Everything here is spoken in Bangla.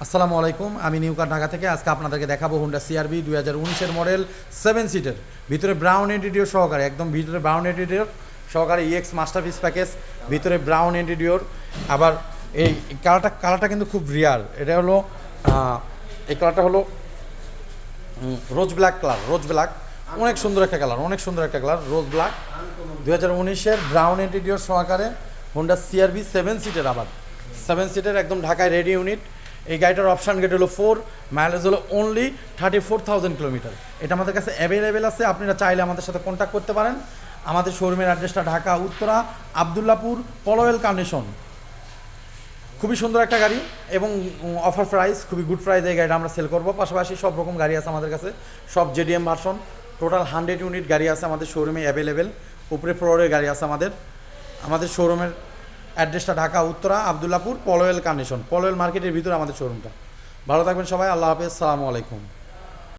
আসসালামু আলাইকুম, আমি নিউকার ঢাকা থেকে আজকে আপনাদেরকে দেখাবো হোন্ডা সিআরভি 2019-এর মডেল 7 সিটের ভিতরে ব্রাউন ইন্টেরিয়র সহকারে, একদম ভিতরে ব্রাউন ইন্টেরিয়র সহকারে ইএক্স মাস্টারপিস প্যাকেজ, ভিতরে ব্রাউন ইন্টেরিয়র। আবার এই কালারটা কিন্তু খুব রিয়ার। এটা হলো এই কালারটা হলো রোজ ব্ল্যাক কালার, রোজ ব্ল্যাক, অনেক সুন্দর একটা কালার, অনেক সুন্দর একটা কালার, রোজ ব্ল্যাক। 2019-এর ব্রাউন ইন্টেরিয়র সহকারে হোন্ডা সিআরভি 7 সিটের, আবার 7 সিটের একদম ঢাকায় রেডি ইউনিট। এই গাড়িটার অপশান গেট হলো 4, মাইলেজ হলো অনলি 34,000 কিলোমিটার। এটা আমাদের কাছে অ্যাভেলেবেল আছে, আপনারা চাইলে আমাদের সাথে কন্ট্যাক্ট করতে পারেন। আমাদের শোরুমের অ্যাড্রেসটা ঢাকা উত্তরা আবদুল্লাপুর পলওয়েল কার্নেশন। খুবই সুন্দর একটা গাড়ি এবং অফার প্রাইস, খুবই গুড প্রাইস এই গাড়িটা আমরা সেল করবো। পাশাপাশি সব রকম গাড়ি আছে আমাদের কাছে, সব জেডিএম ভার্সন, টোটাল 100 ইউনিট গাড়ি আছে আমাদের শোরুমে অ্যাভেলেবেল। উপরে ফ্লোরের গাড়ি আছে আমাদের শোরুমের অ্যাড্রেসটা ঢাকা উত্তরা আবদুল্লাপুর পলওয়েল কার্নেশন, পলওয়েল মার্কেটের ভিতরে আমাদের শোরুমটা। ভালো থাকবেন সবাই, আল্লাহ হাফেজ, সালামু আলাইকুম।